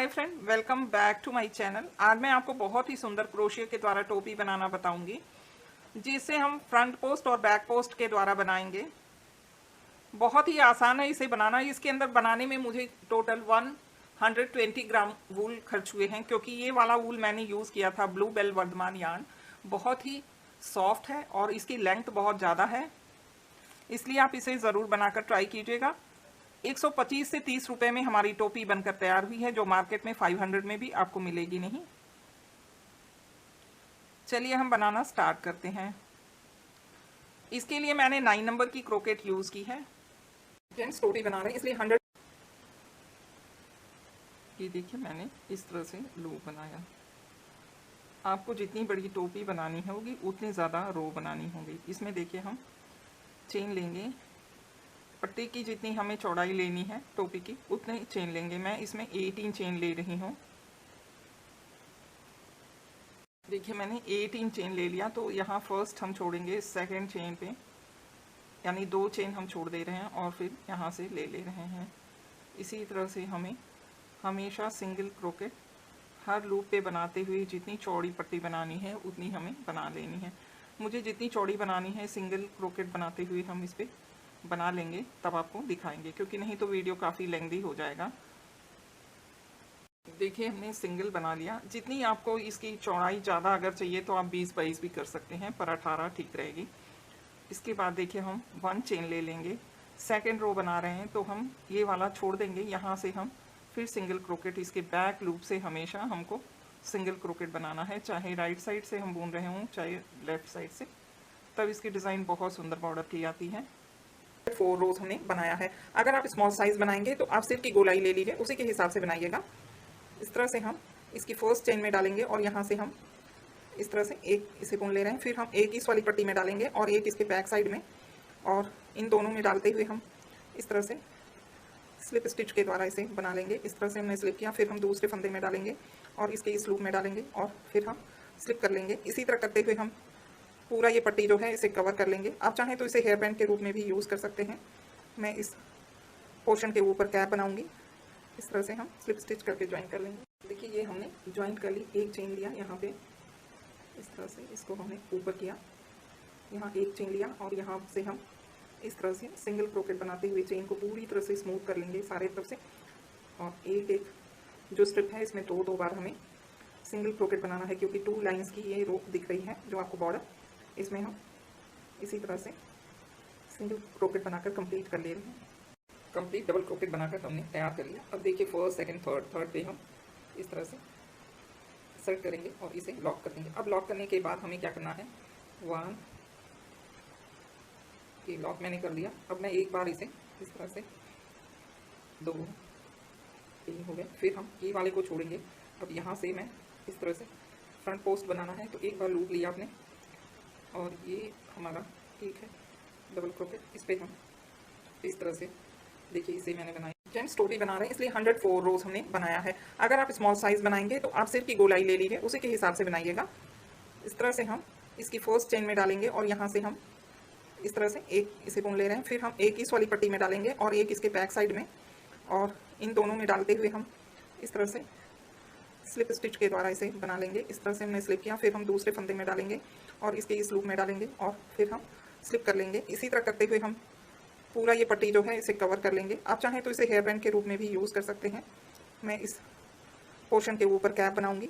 Hi friend, welcome back to my channel. आज मैं आपको बहुत ही सुंदर क्रोशिया के द्वारा टोपी बनाना बताऊंगी, जिसे हम फ्रंट पोस्ट और बैक पोस्ट के द्वारा बनाएंगे। बहुत ही आसान है इसे बनाना। इसके अंदर बनाने में मुझे टोटल 120 ग्राम वूल खर्च हुए हैं, क्योंकि ये वाला वूल मैंने यूज़ किया था ब्लू बेल वर्धमान यार्न। बहुत ही सॉफ्ट है और इसकी लेंथ बहुत ज़्यादा है, इसलिए आप इसे ज़रूर बनाकर ट्राई कीजिएगा। 125 से 30 रुपए में हमारी टोपी बनकर तैयार हुई है, जो मार्केट में 500 में भी आपको मिलेगी नहीं। चलिए हम बनाना स्टार्ट करते हैं। इसके लिए मैंने 9 नंबर की क्रोकेट यूज की है। जेंट्स टोपी बना रहे हैं, इसलिए 100 ये देखिए मैंने इस तरह से लूप बनाया। आपको जितनी बड़ी टोपी बनानी होगी उतनी ज़्यादा रो बनानी होगी। इसमें देखिए हम चेन लेंगे, पट्टी की जितनी हमें चौड़ाई लेनी है टोपी की उतने चेन लेंगे। मैं इसमें 18 चेन ले रही हूँ। देखिए मैंने 18 चेन ले लिया, तो यहाँ फर्स्ट हम छोड़ेंगे सेकंड चेन पे, यानी 2 चेन हम छोड़ दे रहे हैं और फिर यहाँ से ले रहे हैं। इसी तरह से हमें हमेशा सिंगल क्रोकेट हर लूप पे बनाते हुए जितनी चौड़ी पट्टी बनानी है उतनी हमें बना लेनी है। मुझे जितनी चौड़ी बनानी है सिंगल क्रोकेट बनाते हुए हम इस पर बना लेंगे, तब आपको दिखाएंगे, क्योंकि नहीं तो वीडियो काफ़ी लेंथी हो जाएगा। देखिए हमने सिंगल बना लिया। जितनी आपको इसकी चौड़ाई ज़्यादा अगर चाहिए तो आप 20-22 भी कर सकते हैं, पर 18 ठीक रहेगी। इसके बाद देखिए हम 1 चेन ले लेंगे। सेकंड रो बना रहे हैं तो हम ये वाला छोड़ देंगे। यहाँ से हम फिर सिंगल क्रोकेट, इसके बैक लूप से हमेशा हमको सिंगल क्रोकेट बनाना है, चाहे राइट साइड से हम बुन रहे हों चाहे लेफ्ट साइड से, तब इसकी डिज़ाइन बहुत सुंदर बॉर्डर की आती है। 4 रोज हमने बनाया है। अगर आप स्मॉल साइज बनाएंगे तो आप सिर की गोलाई ले लीजिए, उसी के हिसाब से बनाइएगा। इस तरह से हम इसकी फर्स्ट चेन में डालेंगे और यहाँ से हम इस तरह से एक इसे बुन ले रहे हैं। फिर हम एक इस वाली पट्टी में डालेंगे और एक इसके बैक साइड में, और इन दोनों में डालते हुए हम इस तरह से स्लिप स्टिच के द्वारा इसे बना लेंगे। इस तरह से हमने स्लिप किया, फिर हम दूसरे फंदे में डालेंगे और इसके इस लूप में डालेंगे और फिर हम स्लिप कर लेंगे। इसी तरह करते हुए हम पूरा ये पट्टी जो है इसे कवर कर लेंगे। आप चाहें तो इसे हेयर बैंड के रूप में भी यूज़ कर सकते हैं। मैं इस पोर्शन के ऊपर कैप बनाऊंगी। इस तरह से हम स्लिप स्टिच करके ज्वाइन कर लेंगे। देखिए ये हमने ज्वाइन कर ली, एक चेन लिया यहाँ पे, इस तरह से इसको हमने ऊपर किया, यहाँ एक चेन लिया और यहाँ से हम इस तरह से सिंगल क्रोकेट बनाते हुए चेन को पूरी तरह से स्मूथ कर लेंगे सारे तरफ से। और एक एक जो स्ट्रिप है इसमें दो बार हमें सिंगल क्रोकेट बनाना है, क्योंकि 2 लाइंस की ये रो दिख रही है जो आपको बॉर्डर, इसमें हम इसी तरह से सिंगल क्रोकेट बनाकर कंप्लीट कर ले रहे हैं। कंप्लीट डबल क्रोकेट बनाकर हमने तैयार कर लिया। अब देखिए फर्स्ट सेकंड थर्ड पे हम इस तरह से सेट करेंगे और इसे लॉक कर देंगे। अब लॉक करने के बाद हमें क्या करना है, 1 ये लॉक मैंने कर दिया। अब मैं एक बार इसे इस तरह से 2 3 हो गए। फिर हम ये वाले को छोड़ेंगे। अब यहाँ से मैं इस तरह से फ्रंट पोस्ट बनाना है, तो एक बार लूप लिया आपने और ये हमारा एक है डबल क्रोकेट, इस पर हम इस तरह से देखिए इसे मैंने बनाई। जेंट्स टोपी बना रहे हैं, इसलिए 104 रोज हमने बनाया है। अगर आप स्मॉल साइज बनाएंगे तो आप सिर की गोलाई ले लीजिए, उसी के हिसाब से बनाइएगा। इस तरह से हम इसकी फर्स्ट चेन में डालेंगे और यहाँ से हम इस तरह से एक इसे बुन ले रहे हैं। फिर हम एक इस वाली पट्टी में डालेंगे और एक इसके बैक साइड में, और इन दोनों में डालते हुए हम इस तरह से स्लिप स्टिच के द्वारा इसे बना लेंगे। इस तरह से हमने स्लिप किया, फिर हम दूसरे फंदे में डालेंगे और इसके इस लूप में डालेंगे और फिर हम स्लिप कर लेंगे। इसी तरह करते हुए हम पूरा ये पट्टी जो है इसे कवर कर लेंगे। आप चाहें तो इसे हेयर बैंड के रूप में भी यूज़ कर सकते हैं। मैं इस पोर्शन के ऊपर कैप बनाऊंगी।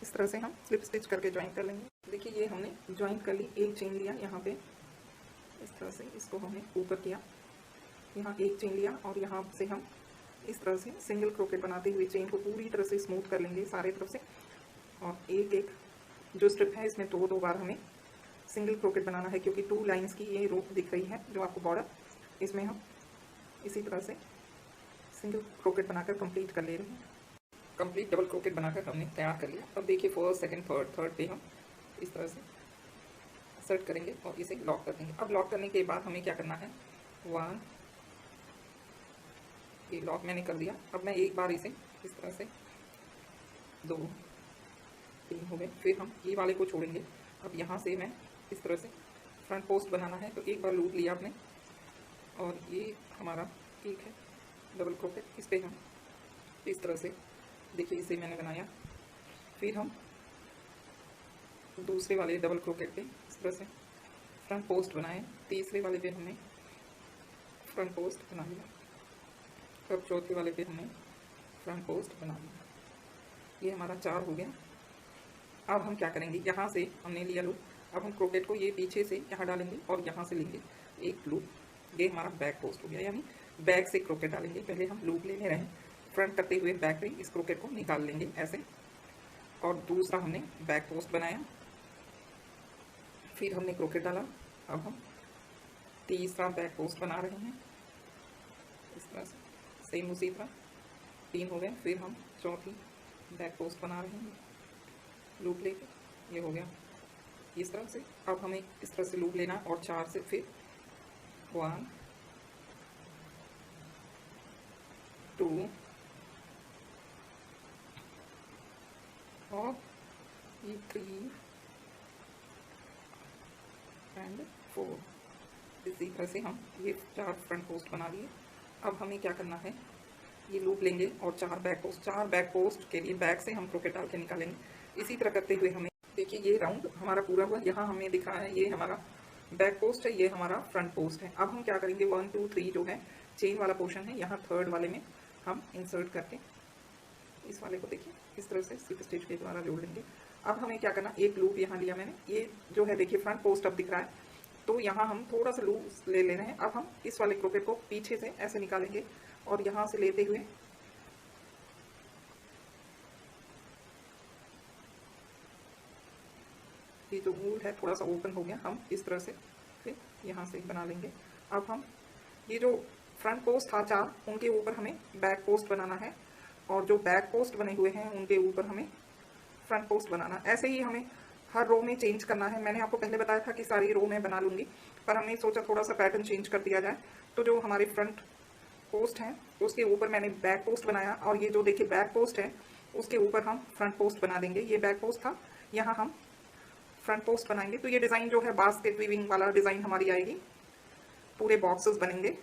इस तरह से हम स्लिप स्टिच करके ज्वाइन कर लेंगे। देखिए ये हमने ज्वाइन कर ली, एक चेन लिया यहाँ पे, इस तरह से इसको हमने ऊपर किया, यहाँ एक चेन लिया और यहाँ से हम इस तरह से सिंगल क्रोकेट बनाते हुए चेन को पूरी तरह से स्मूथ कर लेंगे सारे तरफ से। और एक एक जो स्ट्रिप है इसमें दो बार हमें सिंगल क्रोकेट बनाना है, क्योंकि 2 लाइंस की ये रो दिख रही है जो आपको बॉर्डर, इसमें हम इसी तरह से सिंगल क्रोकेट बनाकर कंप्लीट कर ले रहे हैं। कंप्लीट डबल क्रोकेट बनाकर हमने तैयार कर लिया। अब देखिए फर्स्ट सेकंड थर्ड पे हम इस तरह से सेट करेंगे और इसे लॉक कर देंगे। अब लॉक करने के बाद हमें क्या करना है, 1 ये लॉक मैंने कर दिया। अब मैं एक बार इसे इस तरह से 2 3 हो गए। फिर हम ये वाले को छोड़ेंगे। अब यहाँ से मैं इस तरह से फ्रंट पोस्ट बनाना है, तो एक बार लूप लिया आपने और ये हमारा एक है डबल क्रोकेट, इस पर हम इस तरह से देखिए इसे मैंने बनाया। फिर हम दूसरे वाले डबल क्रोकेट पे इस तरह से फ्रंट पोस्ट बनाए, तीसरे वाले पे हमने फ्रंट पोस्ट बना लिया, अब चौथे वाले पे हमने फ्रंट पोस्ट बना लिया। ये हमारा 4 हो गया। अब हम क्या करेंगे, यहाँ से हमने लिया लूप, अब हम क्रोकेट को ये पीछे से यहाँ डालेंगे और यहाँ से लेंगे एक लूप। ये हमारा बैक पोस्ट हो गया, यानी बैक से क्रोकेट डालेंगे। पहले हम लूप ले रहे हैं, फ्रंट करते हुए बैक पे इस क्रोकेट को निकाल लेंगे ऐसे, और दूसरा हमने बैक पोस्ट बनाया, फिर हमने क्रोकेट डाला। अब हम तीसरा बैक पोस्ट बना रहे हैं इस तरह से, सेम उसी तरह 3 हो गए। फिर हम चौथी बैक पोस्ट बना रहे हैं लूप लेके, ये हो गया इस तरह से। अब हमें इस तरह से लूप लेना और 4 से फिर 1 2 और ये 3 एंड 4। इसी तरह से हम ये 4 फ्रंट पोस्ट बना लिए। अब हमें क्या करना है, ये लूप लेंगे और 4 बैक पोस्ट, 4 बैक पोस्ट के लिए बैक से हम क्रोकेट डाल के निकालेंगे। इसी तरह करते हुए हमें देखिए ये राउंड हमारा पूरा हुआ। यहाँ हमें दिखा है ये हमारा बैक पोस्ट है, ये हमारा फ्रंट पोस्ट है। अब हम क्या करेंगे, 1 2 3 जो है चेन वाला पोर्शन है, यहाँ थर्ड वाले में हम इंसर्ट करके इस वाले को देखिए इस तरह से सिप स्टिच के द्वारा जोड़ लेंगे। अब हमें क्या करना, एक लूप यहाँ लिया मैंने, ये जो है देखिए फ्रंट पोस्ट अब दिख रहा है, तो यहाँ हम थोड़ा सा लूप ले रहे हैं। अब हम इस वाले क्रोकेट को पीछे से ऐसे निकालेंगे और यहाँ से लेते हुए ये जो वूल है थोड़ा सा ओपन हो गया, हम इस तरह से फिर यहाँ से बना लेंगे। अब हम ये जो फ्रंट पोस्ट था 4, उनके ऊपर हमें बैक पोस्ट बनाना है, और जो बैक पोस्ट बने हुए हैं उनके ऊपर हमें फ्रंट पोस्ट बनाना। ऐसे ही हमें हर रो में चेंज करना है। मैंने आपको पहले बताया था कि सारी रो में बना लूँगी, पर हमने सोचा थोड़ा सा पैटर्न चेंज कर दिया जाए। तो जो हमारे फ्रंट पोस्ट हैं उसके ऊपर मैंने बैक पोस्ट बनाया, और ये जो देखिए बैक पोस्ट है उसके ऊपर हम फ्रंट पोस्ट बना देंगे। ये बैक पोस्ट था, यहाँ हम फ्रंट पोस्ट बनाएंगे। तो ये डिज़ाइन जो है बास्केट वीविंग वाला डिज़ाइन हमारी आएगी, पूरे बॉक्सेस बनेंगे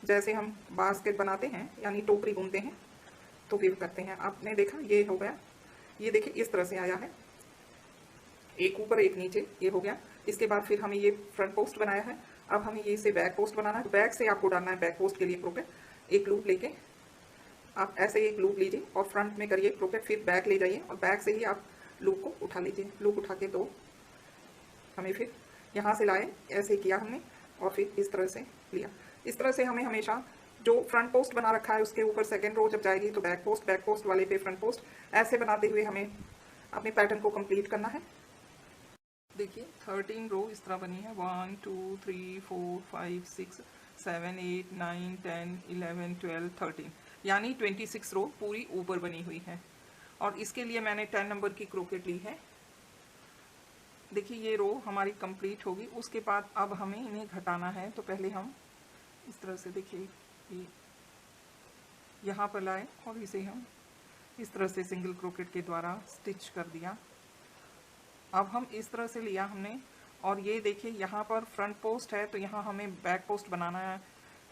जैसे हम बास्केट बनाते हैं, यानी टोकरी बुनते हैं तो वीव करते हैं। आपने देखा ये हो गया, ये देखिए इस तरह से आया है, एक ऊपर एक नीचे, ये हो गया। इसके बाद फिर हमें ये फ्रंट पोस्ट बनाया है। अब हमें ये से बैक पोस्ट बनाना है, तो बैक से आपको डालना है बैक पोस्ट के लिए क्रोकेट। एक लूप लेके आप ऐसे एक लूप लीजिए और फ्रंट में करिए क्रोकेट, फिर बैक ले जाइए और बैक से ही आप लूप को उठा लीजिए। लूप उठा के 2 हमें फिर यहाँ से लाए, ऐसे किया हमने और फिर इस तरह से लिया। इस तरह से हमें हमेशा जो फ्रंट पोस्ट बना रखा है उसके ऊपर सेकेंड रो जब जाएगी तो बैक पोस्ट वाले पे फ्रंट पोस्ट, ऐसे बनाते हुए हमें अपने पैटर्न को कंप्लीट करना है। देखिए 13 रो इस तरह बनी है, 1 2 3 4 5 6 7 8 9 10 11 12 13, यानी 26 रो पूरी ऊपर बनी हुई है। और इसके लिए मैंने 10 नंबर की क्रोकेट ली है। देखिए ये रो हमारी कंप्लीट होगी। उसके बाद अब हमें इन्हें घटाना है, तो पहले हम इस तरह से देखिए ये यहाँ पर लाए और इसे हम इस तरह से सिंगल क्रोकेट के द्वारा स्टिच कर दिया। अब हम इस तरह से लिया हमने, और ये देखिए यहाँ पर फ्रंट पोस्ट है तो यहाँ हमें बैक पोस्ट बनाना है।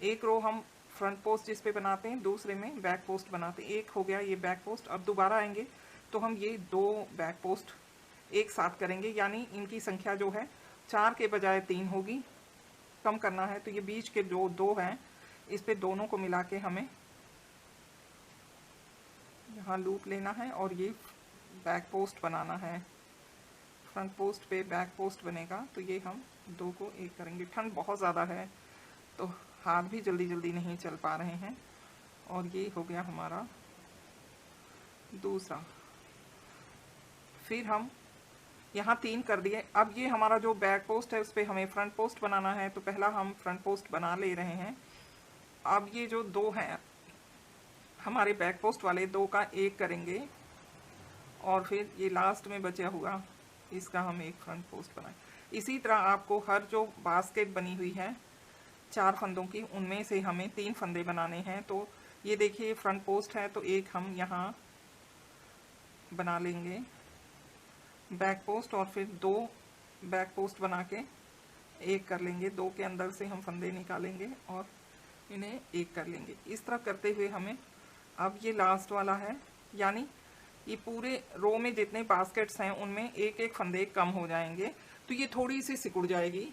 एक रो हम फ्रंट पोस्ट जिस पे बनाते हैं, दूसरे में बैक पोस्ट बनाते हैं। एक हो गया ये बैक पोस्ट। अब दोबारा आएंगे तो हम ये 2 बैक पोस्ट एक साथ करेंगे, यानी इनकी संख्या जो है 4 के बजाय 3 होगी। कम करना है तो ये बीच के जो 2 हैं इस पे दोनों को मिला के हमें यहाँ लूप लेना है और ये बैक पोस्ट बनाना है। फ्रंट पोस्ट पे बैक पोस्ट बनेगा, तो ये हम 2 को एक करेंगे। ठंड बहुत ज़्यादा है तो हाथ भी जल्दी जल्दी नहीं चल पा रहे हैं। और ये हो गया हमारा दूसरा। फिर हम यहाँ 3 कर दिए। अब ये हमारा जो बैक पोस्ट है उस पर हमें फ्रंट पोस्ट बनाना है, तो पहला हम फ्रंट पोस्ट बना ले रहे हैं। अब ये जो 2 हैं हमारे बैक पोस्ट वाले, 2 का एक करेंगे और फिर ये लास्ट में बचा हुआ इसका हम एक फ्रंट पोस्ट बनाए। इसी तरह आपको हर जो बास्केट बनी हुई है 4 फंदों की, उनमें से हमें 3 फंदे बनाने हैं। तो ये देखिए फ्रंट पोस्ट है तो एक हम यहाँ बना लेंगे बैक पोस्ट, और फिर 2 बैक पोस्ट बना के एक कर लेंगे। 2 के अंदर से हम फंदे निकालेंगे और इन्हें एक कर लेंगे। इस तरह करते हुए हमें अब ये लास्ट वाला है यानी ये पूरे रो में जितने बास्केट्स हैं उनमें एक एक फंदे कम हो जाएंगे, तो ये थोड़ी सी सिकुड़ जाएगी।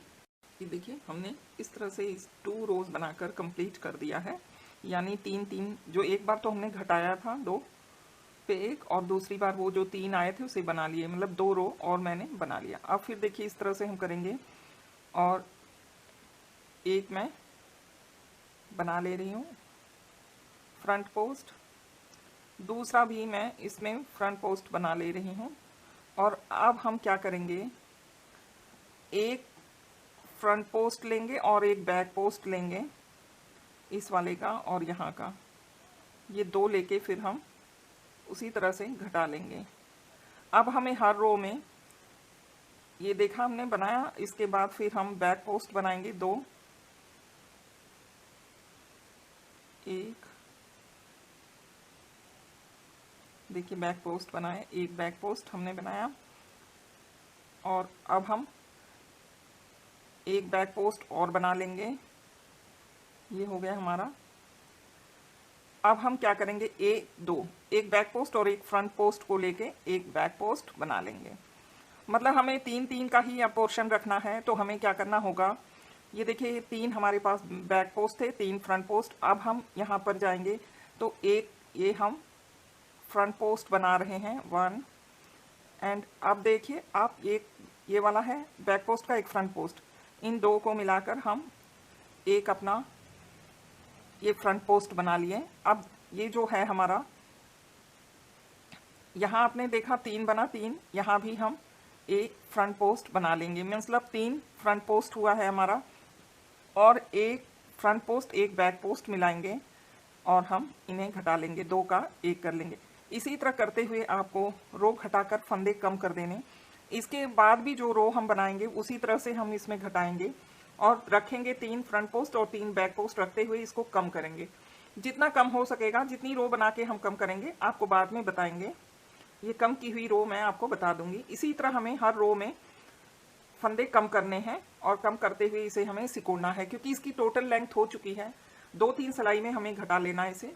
ये देखिए हमने इस तरह से इस 2 रोज बनाकर कंप्लीट कर दिया है, यानी 3-3 जो एक बार तो हमने घटाया था 2 पे 1 और दूसरी बार वो जो 3 आए थे उसे बना लिए, मतलब 2 रो और मैंने बना लिया। अब फिर देखिए इस तरह से हम करेंगे और एक मैं बना ले रही हूँ फ्रंट पोस्ट, दूसरा भी मैं इसमें फ्रंट पोस्ट बना ले रही हूँ। और अब हम क्या करेंगे, एक फ्रंट पोस्ट लेंगे और एक बैक पोस्ट लेंगे, इस वाले का और यहाँ का, ये 2 लेके फिर हम उसी तरह से घटा लेंगे। अब हमें हर रो में, ये देखा हमने बनाया, इसके बाद फिर हम बैक पोस्ट बनाएंगे 2, एक, देखिए बैक पोस्ट बनाए, एक बैक पोस्ट हमने बनाया और अब हम एक बैक पोस्ट और बना लेंगे, ये हो गया हमारा। अब हम क्या करेंगे, एक बैक पोस्ट और एक फ्रंट पोस्ट को लेके एक बैक पोस्ट बना लेंगे। मतलब हमें 3-3 का ही पोर्शन रखना है, तो हमें क्या करना होगा, ये देखिए 3 हमारे पास बैक पोस्ट थे, 3 फ्रंट पोस्ट। अब हम यहाँ पर जाएंगे तो एक ये हम फ्रंट पोस्ट बना रहे हैं 1, एंड अब देखिए आप एक ये वाला है बैक पोस्ट का, एक फ्रंट पोस्ट, इन 2 को मिलाकर हम एक अपना ये फ्रंट पोस्ट बना लिए। अब ये जो है हमारा, यहाँ आपने देखा 3 बना, 3 यहाँ भी हम एक फ्रंट पोस्ट बना लेंगे, मतलब 3 फ्रंट पोस्ट हुआ है हमारा, और एक फ्रंट पोस्ट एक बैक पोस्ट मिलाएंगे और हम इन्हें घटा लेंगे, 2 का 1 कर लेंगे। इसी तरह करते हुए आपको रो घटाकर फंदे कम कर देने। इसके बाद भी जो रो हम बनाएंगे उसी तरह से हम इसमें घटाएंगे और रखेंगे, 3 फ्रंट पोस्ट और 3 बैक पोस्ट रखते हुए इसको कम करेंगे। जितना कम हो सकेगा, जितनी रो बना के हम कम करेंगे आपको बाद में बताएंगे, ये कम की हुई रो मैं आपको बता दूंगी। इसी तरह हमें हर रो में फंदे कम करने हैं और कम करते हुए इसे हमें सिकोड़ना है, क्योंकि इसकी टोटल लेंथ हो चुकी है, 2-3 सिलाई में हमें घटा लेना है इसे।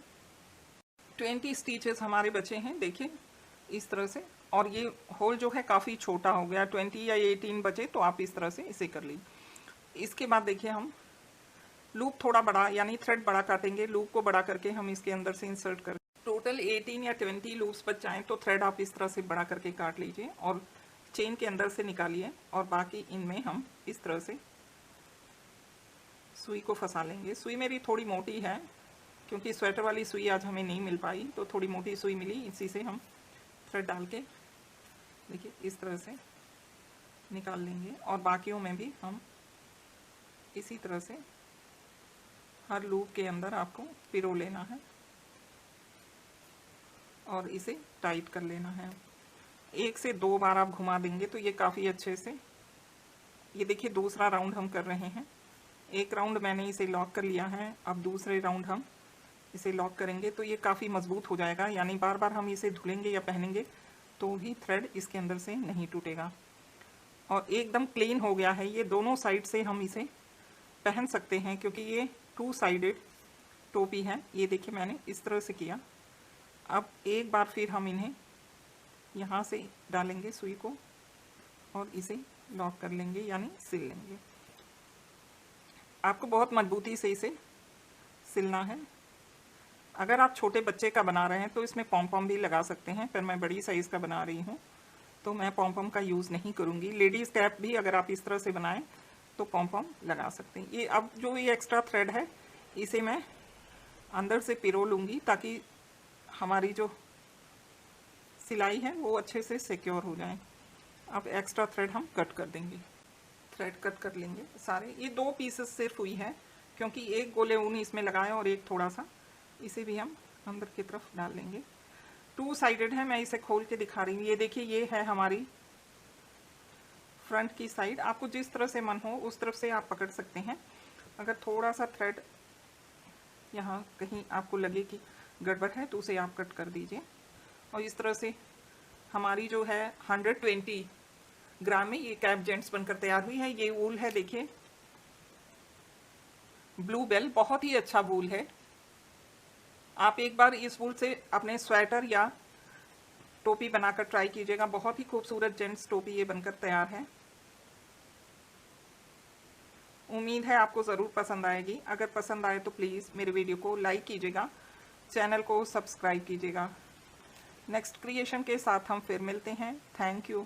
20 स्टिचेस हमारे बचे हैं, देखिए इस तरह से, और ये होल जो है काफ़ी छोटा हो गया, 20 या 18 बचे, तो आप इस तरह से इसे कर लीजिए। इसके बाद देखिए हम लूप थोड़ा बड़ा, यानी थ्रेड बड़ा काटेंगे, लूप को बड़ा करके हम इसके अंदर से इंसर्ट कर, टोटल 18 या 20 लूप्स बच जाएँ तो थ्रेड आप इस तरह से बड़ा करके काट लीजिए और चेन के अंदर से निकालिए, और बाकी इनमें हम इस तरह से सुई को फंसा लेंगे। सुई मेरी थोड़ी मोटी है, क्योंकि स्वेटर वाली सुई आज हमें नहीं मिल पाई, तो थोड़ी मोटी सुई मिली, इसी से हम थ्रेड डाल के देखिए इस तरह से निकाल लेंगे। और बाकियों में भी हम इसी तरह से हर लूप के अंदर आपको पिरो लेना है और इसे टाइट कर लेना है। 1 से 2 बार आप घुमा देंगे तो ये काफ़ी अच्छे से, ये देखिए दूसरा राउंड हम कर रहे हैं, एक राउंड मैंने इसे लॉक कर लिया है, अब दूसरे राउंड हम इसे लॉक करेंगे तो ये काफ़ी मजबूत हो जाएगा, यानी बार बार हम इसे धुलेंगे या पहनेंगे तो भी थ्रेड इसके अंदर से नहीं टूटेगा। और एकदम क्लीन हो गया है, ये दोनों साइड से हम इसे पहन सकते हैं, क्योंकि ये 2 साइडेड टोपी है। ये देखिए मैंने इस तरह से किया। अब एक बार फिर हम इन्हें यहाँ से डालेंगे सुई को और इसे लॉक कर लेंगे, यानी सिल लेंगे। आपको बहुत मजबूती से इसे सिलना है। अगर आप छोटे बच्चे का बना रहे हैं तो इसमें पॉम-पॉम भी लगा सकते हैं, पर मैं बड़ी साइज़ का बना रही हूँ तो मैं पॉम-पॉम का यूज़ नहीं करूँगी। लेडीज़ कैप भी अगर आप इस तरह से बनाएं तो पॉम-पॉम लगा सकते हैं। ये अब जो ये एक्स्ट्रा थ्रेड है इसे मैं अंदर से पिरो लूँगी, ताकि हमारी जो सिलाई है वो अच्छे से सिक्योर हो जाए। अब एक्स्ट्रा थ्रेड हम कट कर देंगे, थ्रेड कट कर लेंगे सारे। ये 2 पीसेस सिर्फ हुई है, क्योंकि एक गोले ऊन इसमें लगाया और एक थोड़ा सा, इसे भी हम अंदर की तरफ डाल लेंगे। 2 साइडेड है, मैं इसे खोल के दिखा रही हूँ। ये देखिए ये है हमारी फ्रंट की साइड। आपको जिस तरह से मन हो उस तरफ से आप पकड़ सकते हैं। अगर थोड़ा सा थ्रेड यहाँ कहीं आपको लगे कि गड़बड़ है तो उसे आप कट कर दीजिए। और इस तरह से हमारी जो है 120 ग्राम में ये कैप जेंट्स बनकर तैयार हुई है। ये वूल है, देखिए ब्लू बेल, बहुत ही अच्छा वूल है। आप एक बार इस वूल से अपने स्वेटर या टोपी बनाकर ट्राई कीजिएगा। बहुत ही खूबसूरत जेंट्स टोपी ये बनकर तैयार है। उम्मीद है आपको ज़रूर पसंद आएगी। अगर पसंद आए तो प्लीज़ मेरे वीडियो को लाइक कीजिएगा, चैनल को सब्सक्राइब कीजिएगा। नेक्स्ट क्रिएशन के साथ हम फिर मिलते हैं। Thank you.